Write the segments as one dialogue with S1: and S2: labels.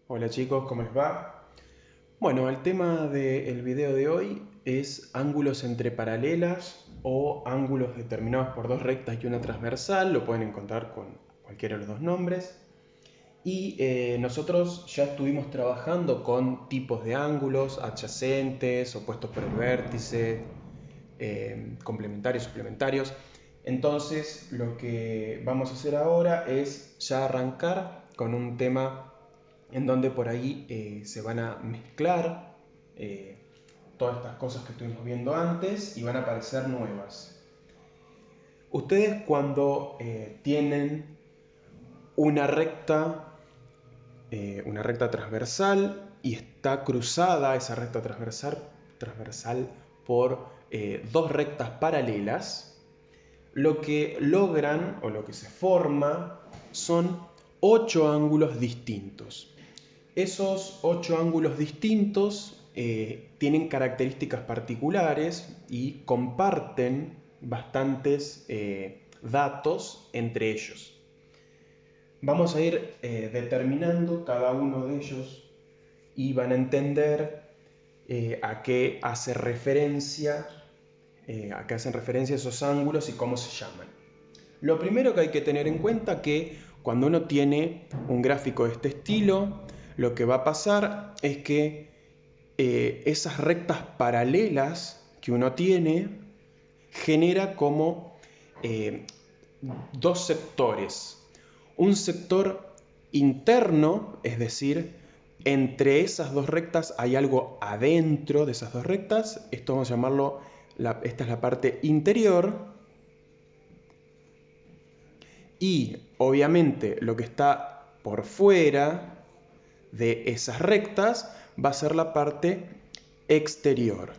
S1: Hola chicos, ¿cómo les va? Bueno, el tema del video de hoy es ángulos entre paralelas o ángulos determinados por dos rectas y una transversal. Lo pueden encontrar con cualquiera de los dos nombres. Y nosotros ya estuvimos trabajando con tipos de ángulos adyacentes, opuestos por el vértice, complementarios, suplementarios. Entonces lo que vamos a hacer ahora es ya arrancar con un tema en donde por ahí se van a mezclar eh, todas estas cosas que estuvimos viendo antes y van a aparecer nuevas. Ustedes cuando tienen una recta transversal y está cruzada esa recta transversal por dos rectas paralelas, lo que logran o lo que se forma son 8 ángulos distintos. Esos 8 ángulos distintos tienen características particulares y comparten bastantes datos entre ellos. Vamos a ir determinando cada uno de ellos y van a entender a qué hacen referencia esos ángulos y cómo se llaman. Lo primero que hay que tener en cuenta es que cuando uno tiene un gráfico de este estilo, lo que va a pasar es que esas rectas paralelas que uno tiene genera como dos sectores. Un sector interno, es decir, entre esas dos rectas hay algo adentro de esas dos rectas. Esto vamos a llamarlo, esta es la parte interior. Y obviamente lo que está por fuera de esas rectas va a ser la parte exterior.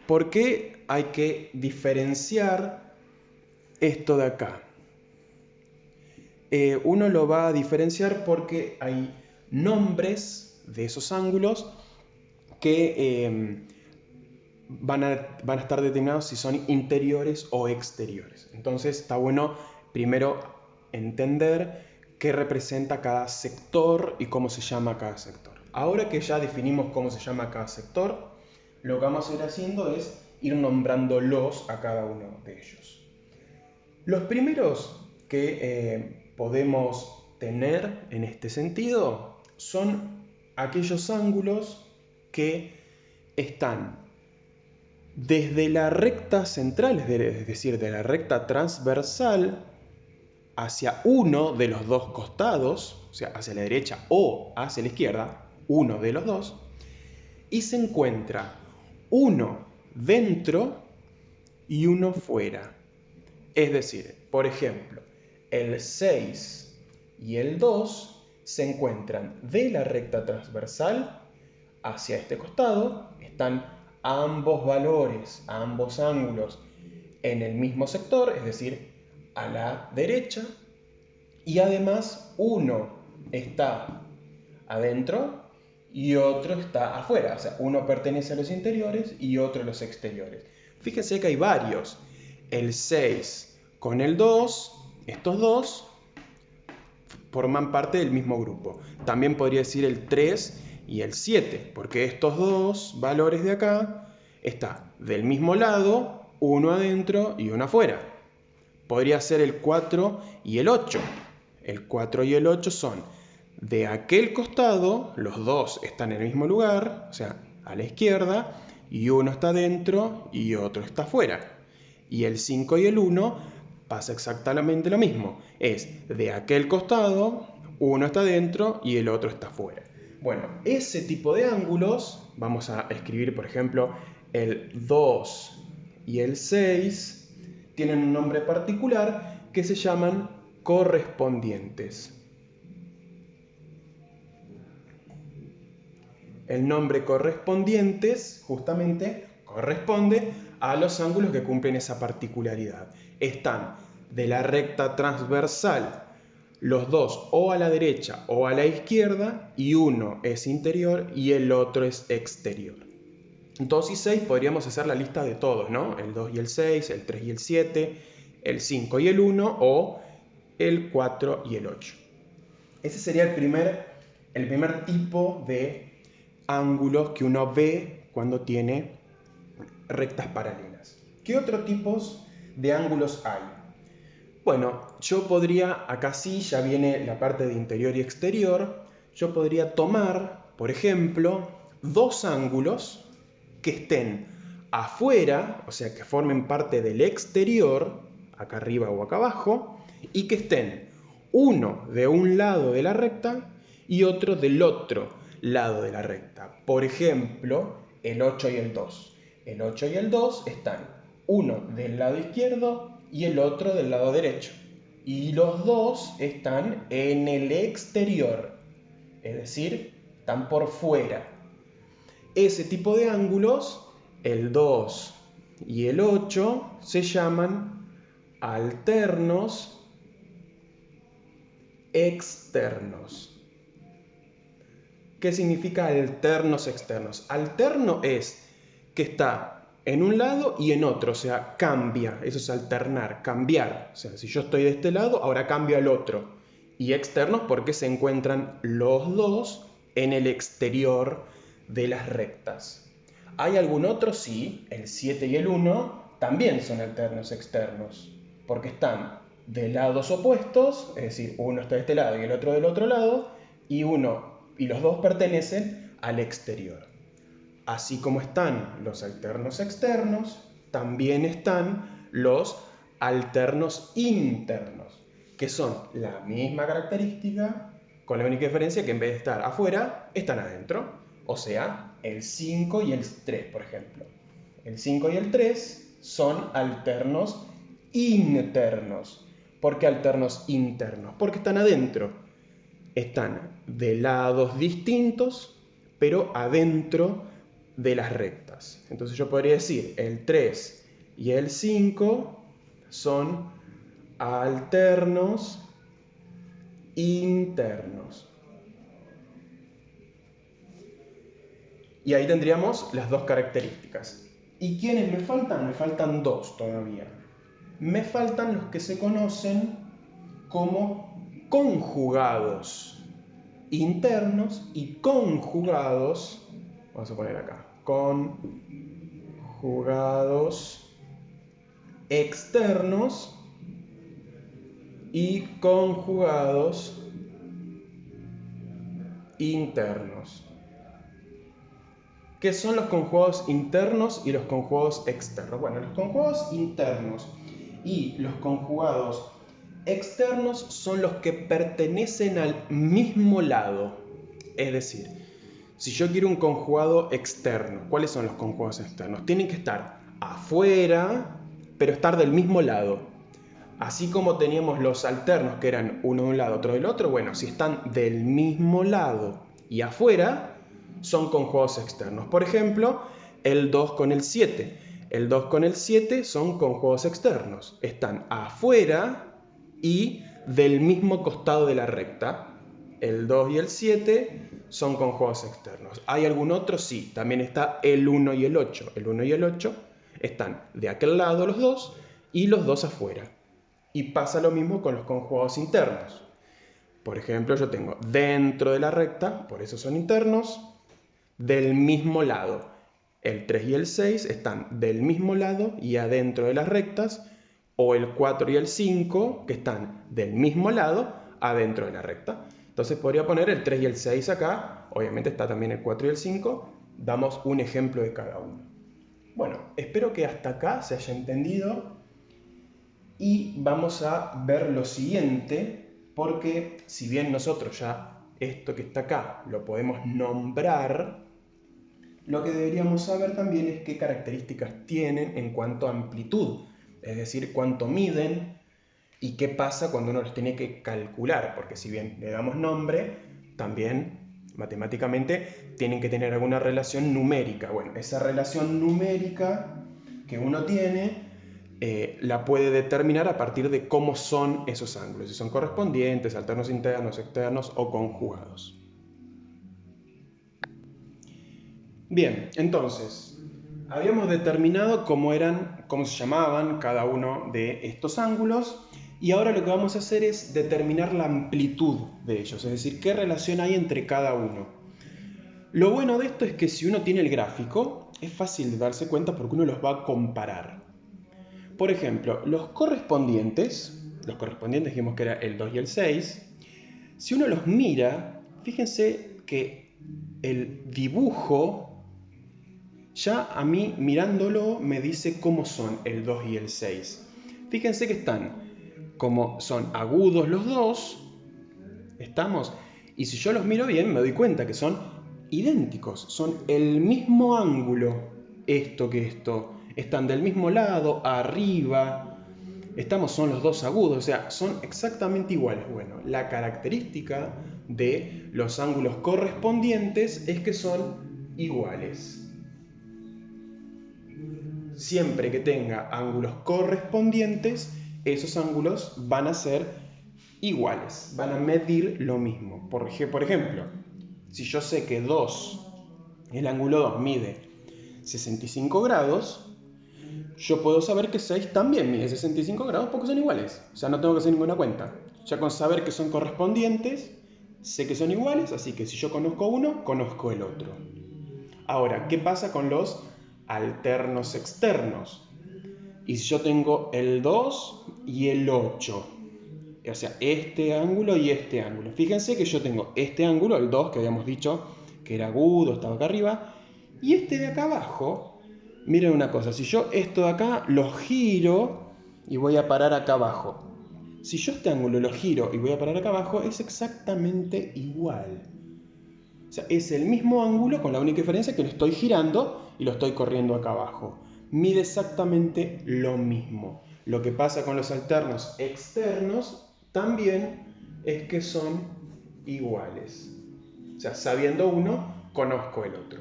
S1: ¿Por qué hay que diferenciar esto de acá? Uno lo va a diferenciar porque hay nombres de esos ángulos que van a estar determinados si son interiores o exteriores. Entonces está bueno primero entender qué representa cada sector y cómo se llama cada sector. Ahora que ya definimos cómo se llama cada sector, lo que vamos a ir haciendo es ir nombrándolos a cada uno de ellos. Los primeros que podemos tener en este sentido son aquellos ángulos que están desde la recta central, es decir, de la recta transversal, hacia uno de los dos costados, o sea, hacia la derecha o hacia la izquierda, uno de los dos, y se encuentra uno dentro y uno fuera. Es decir, por ejemplo, el 6 y el 2 se encuentran de la recta transversal hacia este costado, están ambos valores, ambos ángulos en el mismo sector, es decir, a la derecha, y además uno está adentro y otro está afuera, o sea, uno pertenece a los interiores y otro a los exteriores. Fíjense que hay varios. El 6 con el 2, estos dos forman parte del mismo grupo. También podría decir el 3 y el 7, porque estos dos valores de acá están del mismo lado, uno adentro y uno afuera. Podría ser el 4 y el 8. El 4 y el 8 son de aquel costado, los dos están en el mismo lugar, o sea, a la izquierda, y uno está dentro y otro está afuera. Y el 5 y el 1 pasa exactamente lo mismo. Es de aquel costado, uno está dentro y el otro está afuera. Bueno, ese tipo de ángulos, vamos a escribir por ejemplo el 2 y el 6, tienen un nombre particular que se llaman correspondientes. El nombre correspondientes justamente corresponde a los ángulos que cumplen esa particularidad. Están de la recta transversal los dos o a la derecha o a la izquierda y uno es interior y el otro es exterior. 2 y 6 podríamos hacer la lista de todos, ¿no? El 2 y el 6, el 3 y el 7, el 5 y el 1 o el 4 y el 8. Ese sería el primer el primer tipo de ángulos que uno ve cuando tiene rectas paralelas. ¿Qué otros tipos de ángulos hay? Bueno, yo podría, acá sí ya viene la parte de interior y exterior, yo podría tomar, por ejemplo, dos ángulos que estén afuera, o sea, que formen parte del exterior, acá arriba o acá abajo, y que estén uno de un lado de la recta y otro del otro lado de la recta. Por ejemplo, el 8 y el 2. El 8 y el 2 están uno del lado izquierdo y el otro del lado derecho. Y los dos están en el exterior, es decir, están por fuera. Ese tipo de ángulos, el 2 y el 8, se llaman alternos externos. ¿Qué significa alternos externos? Alterno es que está en un lado y en otro, o sea, cambia, eso es alternar, cambiar. O sea, si yo estoy de este lado, ahora cambio al otro. Y externos porque se encuentran los dos en el exterior de las rectas. ¿Hay algún otro? Sí, el 7 y el 1 también son alternos externos, porque están de lados opuestos, es decir, uno está de este lado y el otro del otro lado, y los dos pertenecen al exterior. Así como están los alternos externos, también están los alternos internos, que son la misma característica, con la única diferencia que en vez de estar afuera, están adentro. O sea, el 5 y el 3, por ejemplo. El 5 y el 3 son alternos internos. ¿Por qué alternos internos? Porque están adentro. Están de lados distintos, pero adentro de las rectas. Entonces yo podría decir, el 3 y el 5 son alternos internos. Y ahí tendríamos las dos características. ¿Y quiénes me faltan? Me faltan dos todavía. Me faltan los que se conocen como conjugados internos y conjugados, vamos a poner acá, conjugados externos y conjugados internos. ¿Qué son los conjugados internos y los conjugados externos? Bueno, los conjugados internos y los conjugados externos son los que pertenecen al mismo lado. Es decir, si yo quiero un conjugado externo, ¿cuáles son los conjugados externos? Tienen que estar afuera, pero estar del mismo lado. Así como teníamos los alternos que eran uno de un lado, otro del otro, bueno, si están del mismo lado y afuera, son conjugados externos. Por ejemplo, el 2 con el 7. El 2 con el 7 son conjugados externos. Están afuera y del mismo costado de la recta. El 2 y el 7 son conjugados externos. ¿Hay algún otro? Sí, también está el 1 y el 8. El 1 y el 8 están de aquel lado los dos y los dos afuera. Y pasa lo mismo con los conjugados internos. Por ejemplo, yo tengo dentro de la recta, por eso son internos, del mismo lado. El 3 y el 6 están del mismo lado y adentro de las rectas, o el 4 y el 5, que están del mismo lado, adentro de la recta. Entonces podría poner el 3 y el 6 acá, obviamente está también el 4 y el 5, damos un ejemplo de cada uno. Bueno, espero que hasta acá se haya entendido y vamos a ver lo siguiente, porque si bien nosotros ya esto que está acá lo podemos nombrar, lo que deberíamos saber también es qué características tienen en cuanto a amplitud, es decir, cuánto miden y qué pasa cuando uno los tiene que calcular, porque si bien le damos nombre, también matemáticamente tienen que tener alguna relación numérica. Bueno, esa relación numérica que uno tiene la puede determinar a partir de cómo son esos ángulos, si son correspondientes, alternos internos, externos o conjugados. Bien, entonces, habíamos determinado cómo se llamaban cada uno de estos ángulos Y ahora lo que vamos a hacer es determinar la amplitud de ellos, es decir, qué relación hay entre cada uno. Lo bueno de esto es que si uno tiene el gráfico, es fácil de darse cuenta porque uno los va a comparar. Por ejemplo, los correspondientes dijimos que era el 2 y el 6, si uno los mira, fíjense que el dibujo, ya a mí mirándolo me dice cómo son el 2 y el 6. Fíjense que están, como son agudos los dos, ¿estamos? Y si yo los miro bien, me doy cuenta que son idénticos, son el mismo ángulo, esto que esto, están del mismo lado, arriba, son los dos agudos, o sea, son exactamente iguales. Bueno, la característica de los ángulos correspondientes es que son iguales. Siempre que tenga ángulos correspondientes, esos ángulos van a ser iguales, van a medir lo mismo. Por ejemplo, si yo sé que el ángulo 2 mide 65 grados, yo puedo saber que 6 también mide 65 grados porque son iguales. O sea, no tengo que hacer ninguna cuenta. Ya con saber que son correspondientes, sé que son iguales, así que si yo conozco uno, conozco el otro. Ahora, ¿qué pasa con los alternos externos? Y si yo tengo el 2 y el 8, o sea, este ángulo y este ángulo. Fíjense que yo tengo este ángulo, el 2, que habíamos dicho que era agudo, estaba acá arriba, y este de acá abajo. Miren una cosa, si yo esto de acá lo giro y voy a parar acá abajo. Si yo este ángulo lo giro y voy a parar acá abajo, es exactamente igual. O sea, es el mismo ángulo con la única diferencia que lo estoy girando y lo estoy corriendo acá abajo. Mide exactamente lo mismo. Lo que pasa con los alternos externos también es que son iguales. O sea, sabiendo uno, conozco el otro.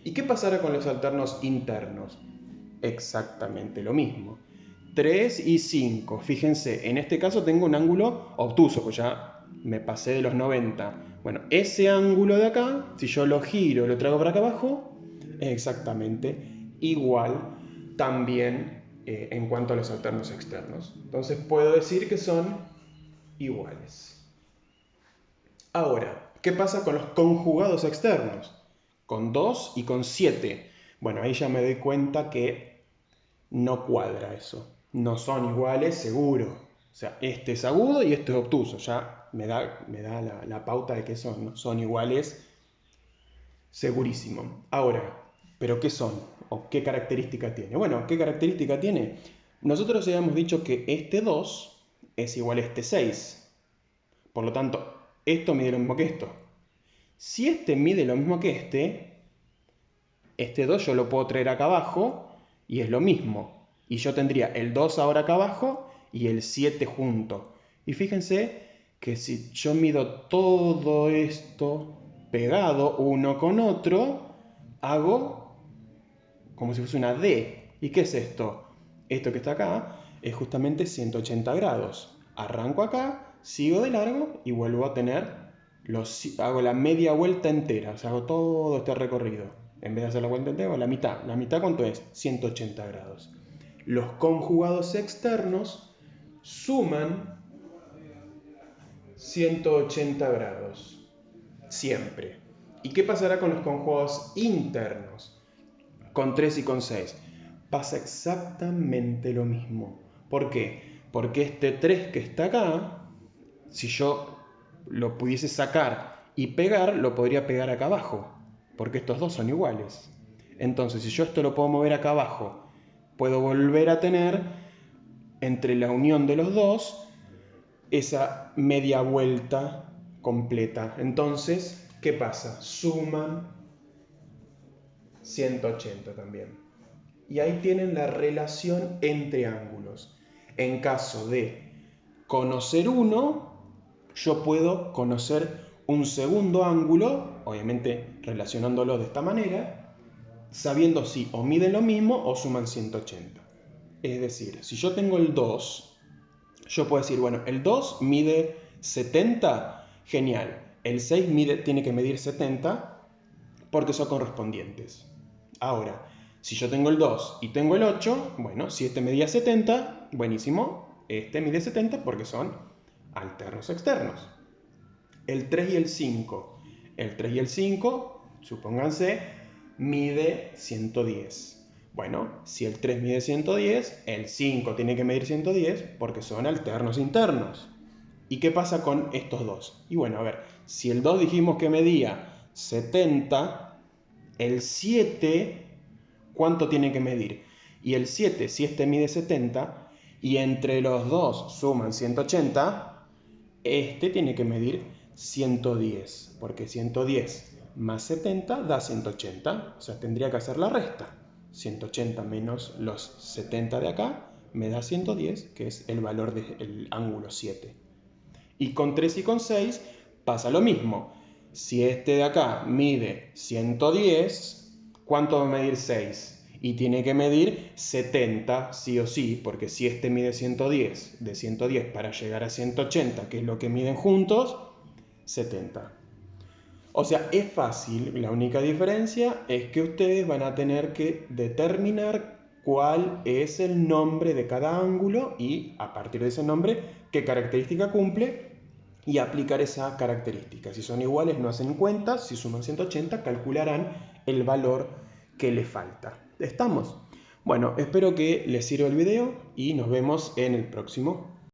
S1: ¿Y qué pasará con los alternos internos? Exactamente lo mismo. 3 y 5. Fíjense, en este caso tengo un ángulo obtuso, pues ya me pasé de los 90. Bueno, ese ángulo de acá, si yo lo giro, lo traigo para acá abajo, es exactamente igual también en cuanto a los alternos externos. Entonces puedo decir que son iguales. Ahora, ¿qué pasa con los conjugados externos? Con 2 y con 7. Bueno, ahí ya me doy cuenta que no cuadra eso. No son iguales, seguro. O sea, este es agudo y este es obtuso. Ya me da la pauta de que son iguales, segurísimo. Ahora, ¿pero qué son? ¿O qué característica tiene? Bueno, ¿qué característica tiene? Nosotros habíamos dicho que este 2 es igual a este 6. Por lo tanto, esto mide lo mismo que esto. Si este mide lo mismo que este 2 yo lo puedo traer acá abajo y es lo mismo. Y yo tendría el 2 ahora acá abajo y el 7 junto. Y fíjense que si yo mido todo esto pegado uno con otro, hago como si fuese una D. ¿Y qué es esto? Esto que está acá es justamente 180 grados. Arranco acá, sigo de largo y vuelvo a tener hago la media vuelta entera, o sea, hago todo este recorrido. En vez de hacer la vuelta entera, hago la mitad. ¿La mitad cuánto es? 180 grados. Los conjugados externos suman 180 grados. Siempre. ¿Y qué pasará con los conjugados internos? Con 3 y con 6. Pasa exactamente lo mismo. ¿Por qué? Porque este 3 que está acá, si yo lo pudiese sacar y pegar, lo podría pegar acá abajo, porque estos dos son iguales. Entonces, si yo esto lo puedo mover acá abajo, puedo volver a tener, entre la unión de los dos, esa media vuelta completa. Entonces, ¿qué pasa? Suman 180 también. Y ahí tienen la relación entre ángulos. En caso de conocer uno, yo puedo conocer un segundo ángulo, obviamente relacionándolo de esta manera, sabiendo si o miden lo mismo o suman 180. Es decir, si yo tengo el 2, yo puedo decir, bueno, el 2 mide 70, genial. El 6 tiene que medir 70 porque son correspondientes. Ahora, si yo tengo el 2 y tengo el 8, bueno, si este medía 70, buenísimo, Este mide 70 porque son alternos externos. El 3 y el 5. El 3 y el 5, supónganse, mide 110. Bueno, si el 3 mide 110, el 5 tiene que medir 110 porque son alternos internos. ¿Y qué pasa con estos dos? Y bueno, a ver, si el 2 dijimos que medía 70, el 7, ¿cuánto tiene que medir? Y el 7, si este mide 70, y entre los dos suman 180, este tiene que medir 110, porque 110 más 70 da 180, o sea, tendría que hacer la resta. 180 menos los 70 de acá me da 110, que es el valor del ángulo 7. Y con 3 y con 6 pasa lo mismo. Si este de acá mide 110, ¿cuánto va a medir 6? Y tiene que medir 70 sí o sí, porque si este mide 110, de 110 para llegar a 180, que es lo que miden juntos, 70. O sea, es fácil, la única diferencia es que ustedes van a tener que determinar cuál es el nombre de cada ángulo y a partir de ese nombre qué característica cumple y aplicar esa característica. Si son iguales no hacen cuentas, si suman 180 calcularán el valor que le falta. ¿Estamos? Bueno, espero que les sirva el video y nos vemos en el próximo.